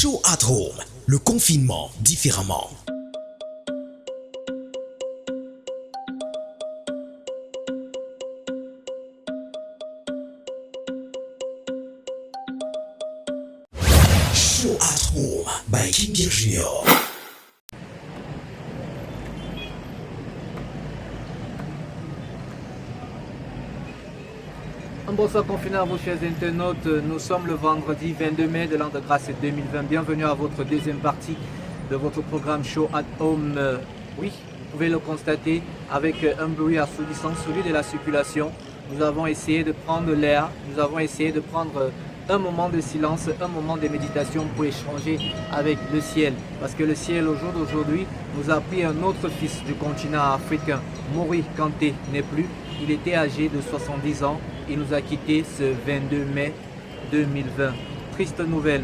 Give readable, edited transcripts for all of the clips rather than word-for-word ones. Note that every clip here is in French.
Show at Home, le confinement différemment. Show at Home by King Junior. Bonsoir confinés à vous chers internautes, nous sommes le vendredi 22 mai de l'an de grâce 2020. Bienvenue à votre deuxième partie de votre programme Show at Home. Oui, vous pouvez le constater avec un bruit assourdissant, celui de la circulation. Nous avons essayé de prendre l'air, nous avons essayé de prendre un moment de silence, un moment de méditation pour échanger avec le ciel. Parce que le ciel au jour d'aujourd'hui nous a pris un autre fils du continent africain. Mori Kanté n'est plus, il était âgé de 70 ans. Il nous a quittés ce 22 mai 2020. Triste nouvelle.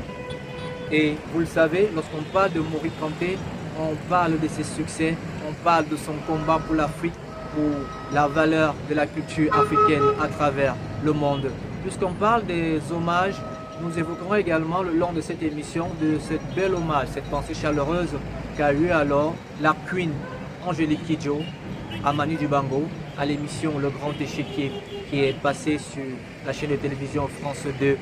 Et vous le savez, lorsqu'on parle de Mori Kanté, on parle de ses succès, on parle de son combat pour l'Afrique, pour la valeur de la culture africaine à travers le monde. Puisqu'on parle des hommages, nous évoquerons également le long de cette émission de cette belle hommage, cette pensée chaleureuse qu'a eu alors la Queen Angélique Kidjo à Manu Dibango, à l'émission Le Grand Échiquier qui est passée sur la chaîne de télévision France 2.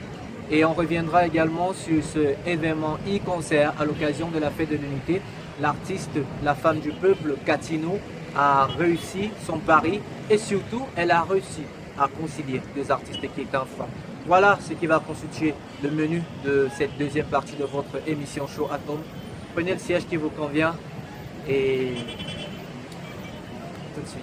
Et on reviendra également sur ce événement e-concert à l'occasion de la fête de l'unité. L'artiste, la femme du peuple, Katino, a réussi son pari et surtout elle a réussi à concilier des artistes qui étaient enfants. Voilà ce qui va constituer le menu de cette deuxième partie de votre émission Show at Home. Prenez le siège qui vous convient et tout de suite.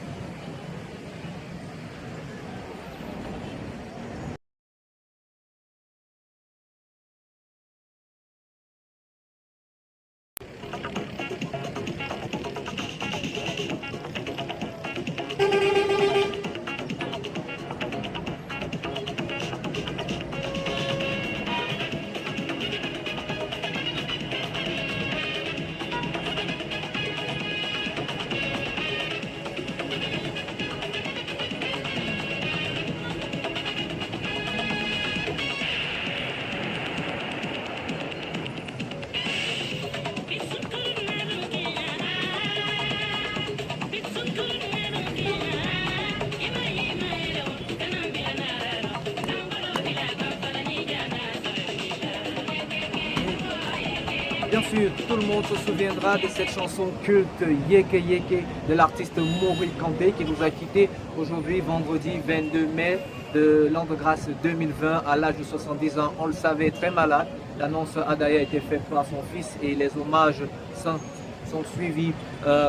Bien sûr, tout le monde se souviendra de cette chanson culte Yeke Yeke de l'artiste Mori Kanté qui nous a quittés aujourd'hui vendredi 22 mai de l'an de grâce 2020 à l'âge de 70 ans. On le savait, très malade. L'annonce a d'ailleurs été faite par son fils et les hommages sont suivis,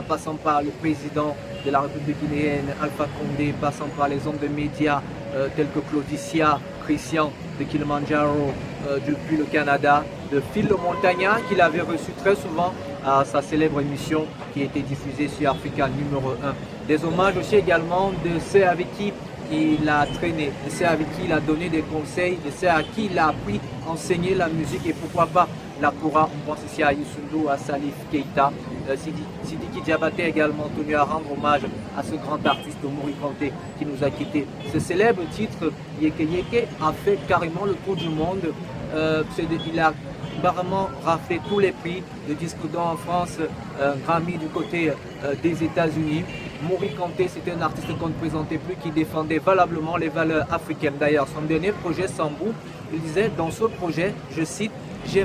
passant par le président de la République guinéenne, Alpha Condé, passant par les hommes de médias tels que Claudicia, Christian de Kilimanjaro depuis le Canada, de Phil le Montagnard qu'il avait reçu très souvent à sa célèbre émission qui était diffusée sur Africa numéro 1. Des hommages aussi également de ceux avec qui il a traîné, de ceux avec qui il a donné des conseils, de ceux à qui il a appris à enseigner la musique et pourquoi pas la Kora. On pense ici à Youssou, à Salif Keita. Sidiki Diabaté a également tenu à rendre hommage à ce grand artiste Mori Kanté qui nous a quittés. Ce célèbre titre Yeke Yeke a fait carrément le tour du monde. Il a vraiment raflé tous les prix de disque d'or en France, Grammy du côté des États-Unis. Mori Kanté, c'était un artiste qu'on ne présentait plus, qui défendait valablement les valeurs africaines. D'ailleurs, son dernier projet, Sambou, il disait dans ce projet, je cite, j'ai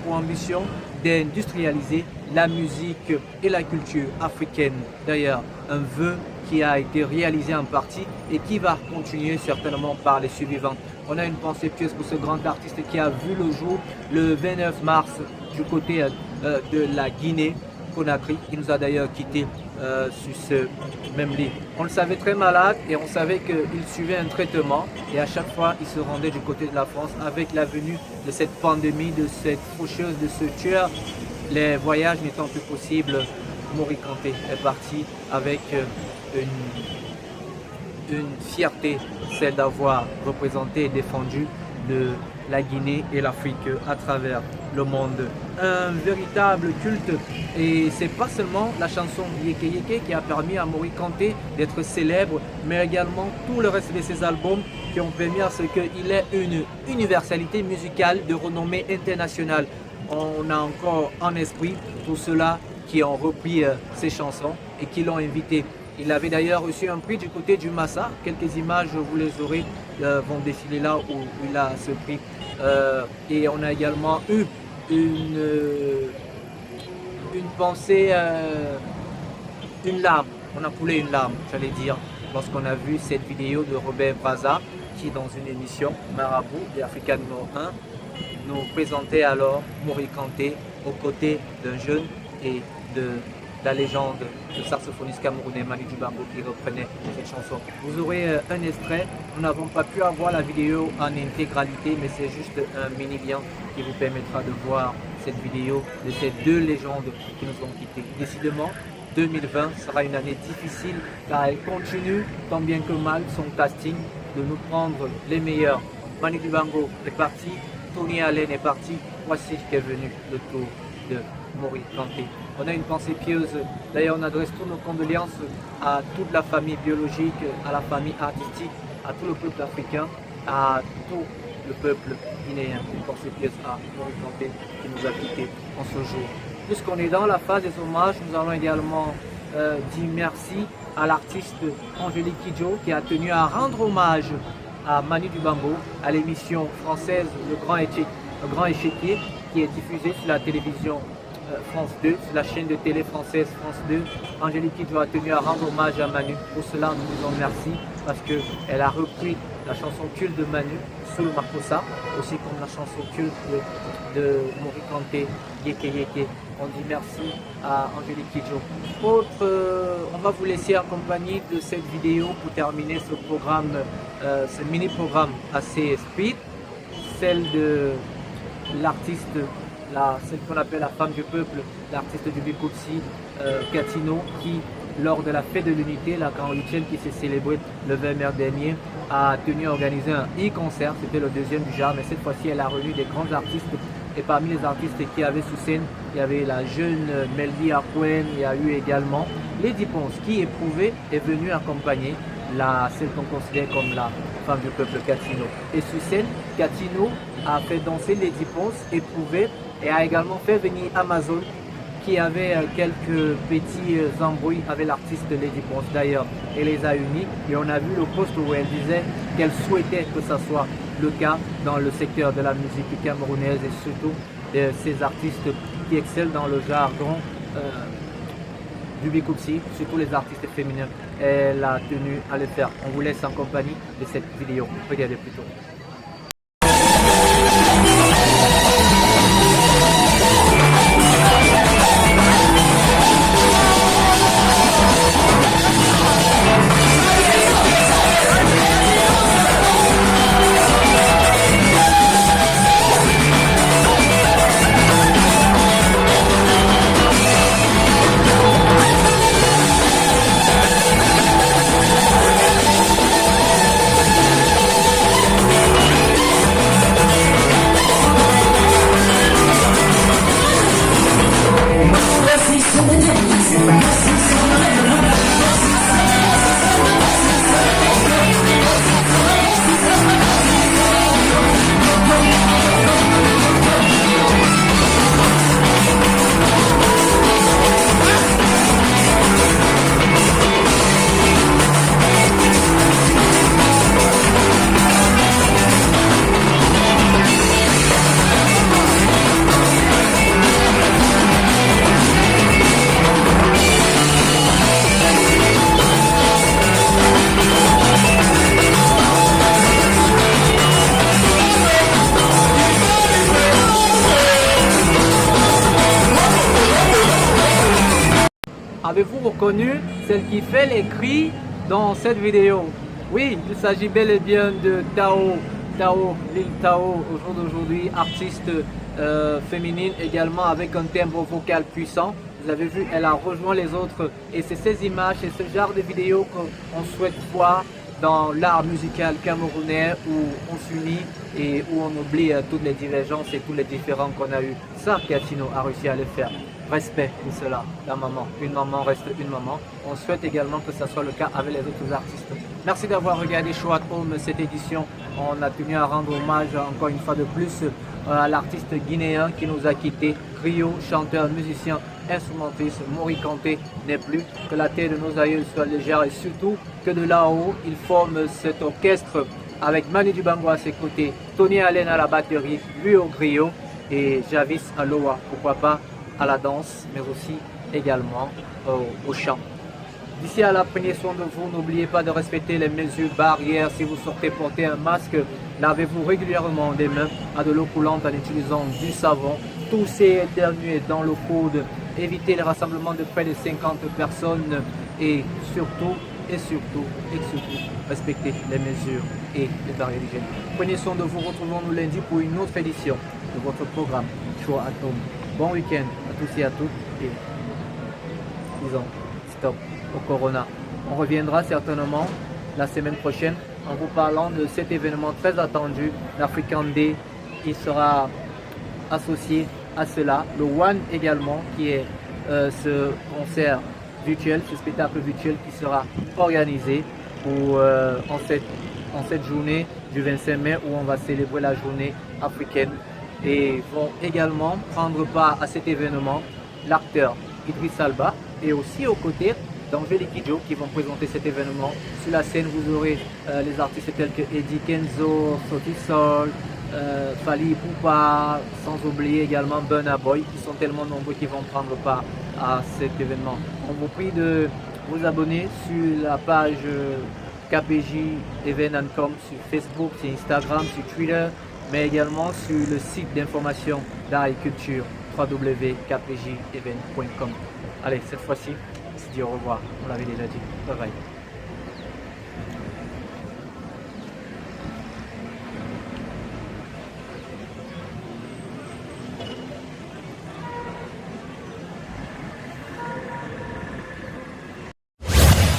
pour ambition d'industrialiser la musique et la culture africaine. D'ailleurs, un vœu qui a été réalisé en partie et qui va continuer certainement par les suivants. On a une pensée pieuse pour ce grand artiste qui a vu le jour le 29 mars du côté de la Guinée, Conakry. Il nous a d'ailleurs quittés sur ce même lit. On le savait très malade et on savait qu'il suivait un traitement et à chaque fois il se rendait du côté de la France. Avec la venue de cette pandémie, de cette faucheuse, de ce tueur, les voyages n'étant plus possibles, Mori Kanté est parti avec une fierté, celle d'avoir représenté et défendu la Guinée et l'Afrique à travers le monde. Un véritable culte, et c'est pas seulement la chanson Yeke Yeke qui a permis à Mori Kanté d'être célèbre, mais également tout le reste de ses albums qui ont permis à ce qu'il ait une universalité musicale de renommée internationale. on a encore en esprit tous ceux-là qui ont repris ses chansons et qui l'ont invité. Il avait d'ailleurs reçu un prix du côté du Massa. Quelques images, vous les aurez, vont défiler là où il a ce prix. Et on a également eu une pensée, une larme. On a coulé une larme, j'allais dire, lorsqu'on a vu cette vidéo de Robert Braza qui, dans une émission Marabout et Africa numéro 1, nous présentait alors Moric Kanté aux côtés d'un jeune et de la légende, le saxophoniste camerounais Manu Dibango qui reprenait cette chanson. Vous aurez un extrait. Nous n'avons pas pu avoir la vidéo en intégralité, mais c'est juste un mini lien qui vous permettra de voir cette vidéo de ces deux légendes qui nous ont quittés. Décidément, 2020 sera une année difficile car elle continue tant bien que mal son casting de nous prendre les meilleurs. Manu Dibango est parti, Tony Allen est parti, voici qu'est venu le tour de Moric Kanté. On a une pensée pieuse, d'ailleurs on adresse toutes nos condoléances à toute la famille biologique, à la famille artistique, à tout le peuple africain, à tout le peuple guinéen. Une pensée pieuse à Moric Kanté qui nous a quittés en ce jour. Puisqu'on est dans la phase des hommages, nous allons également dire merci à l'artiste Angélique Kidjo qui a tenu à rendre hommage à Manu Dibango à l'émission française Le Grand Échiquier qui est diffusée sur la télévision France 2, sur la chaîne de télé française France 2. Angélique Kidjo a tenu à rendre hommage à Manu. Pour cela, nous disons merci parce qu'elle a repris la chanson culte de Manu, Solo Makossa, aussi comme la chanson culte de Moric Kanté, Yeke Yeke. On dit merci à Angélique Kidjo. On va vous laisser en compagnie de cette vidéo pour terminer ce programme, ce mini-programme assez speed, celle de l'artiste, celle qu'on appelle la femme du peuple, l'artiste du Bikutsi, Katino, qui, lors de la fête de l'unité, la 48e qui s'est célébrée le 20 mai dernier, a tenu à organiser un e-concert. C'était le deuxième du genre, mais cette fois-ci, elle a réuni des grands artistes. Et parmi les artistes qui avaient sous scène, il y avait la jeune Melody Akwen, il y a eu également Lady Ponce qui, éprouvée, est venue accompagner celle qu'on considère comme la femme du peuple, Katino. Et sous scène, Katino a fait danser Lady Ponce, éprouvée, et a également fait venir Amazon qui avait quelques petits embrouilles avec l'artiste Lady Ponce. D'ailleurs, elle les a unis et on a vu le post où elle disait qu'elle souhaitait que ça soit le cas dans le secteur de la musique camerounaise et surtout ces artistes qui excellent dans le jargon du Bikutsi, surtout les artistes féminins. Elle a tenu à le faire. On vous laisse en compagnie de cette vidéo. Regardez plutôt. Avez-vous reconnu celle qui fait les cris dans cette vidéo? Oui, il s'agit bel et bien de Tao, Lil Tao, au jour d'aujourd'hui, artiste féminine également avec un timbre vocal puissant. Vous avez vu, elle a rejoint les autres et c'est ces images et ce genre de vidéos qu'on souhaite voir dans l'art musical camerounais où on s'unit et où on oublie toutes les divergences et tous les différends qu'on a eu. Ça, Katino a réussi à le faire. Respect pour cela, la maman. Une maman reste une maman. On souhaite également que ça soit le cas avec les autres artistes. Merci d'avoir regardé Show at Home cette édition. On a tenu à rendre hommage encore une fois de plus à l'artiste guinéen qui nous a quittés, griot, chanteur, musicien, instrumentiste, Mori Kanté n'est plus, que la terre de nos aïeux soit légère et surtout que de là-haut, il forme cet orchestre avec Manu Dibango à ses côtés, Tony Allen à la batterie, lui au griot et Javis à l'oa, pourquoi pas à la danse, mais aussi également au chant. D'ici à là, prenez soin de vous, n'oubliez pas de respecter les mesures barrières. Si vous sortez porter un masque, lavez-vous régulièrement les mains à de l'eau coulante en utilisant du savon. Toussez et éternuez dans le coude, évitez les rassemblements de près de 50 personnes et surtout, respectez les mesures et les barrières d'hygiène. Prenez soin de vous, retrouvons-nous lundi pour une autre édition de votre programme Show at Home. Bon week-end à tous et à toutes et disons stop au Corona. On reviendra certainement la semaine prochaine en vous parlant de cet événement très attendu, l'African Day, qui sera associé à cela. Le One également, qui est ce concert virtuel, ce spectacle virtuel qui sera organisé en cette journée du 25 mai où on va célébrer la journée africaine. Et vont également prendre part à cet événement l'acteur Idriss Alba et aussi aux côtés d'Angélique Kidjo qui vont présenter cet événement. Sur la scène, vous aurez les artistes tels que Eddie Kenzo, Sauti Sol, Fali Poupa, sans oublier également Burna Boy, qui sont tellement nombreux qui vont prendre part à cet événement. On vous prie de vous abonner sur la page KPJ Event&Com sur Facebook, sur Instagram, sur Twitter, mais également sur le site d'information d'art et culture www.kpjevent.com. Allez, cette fois-ci, on se dit au revoir. On l'avait déjà dit. Bye bye.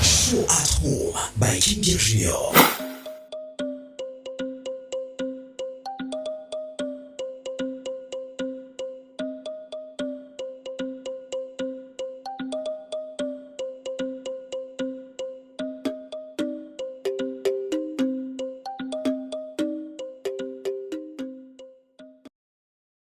Show at Home by King Junior.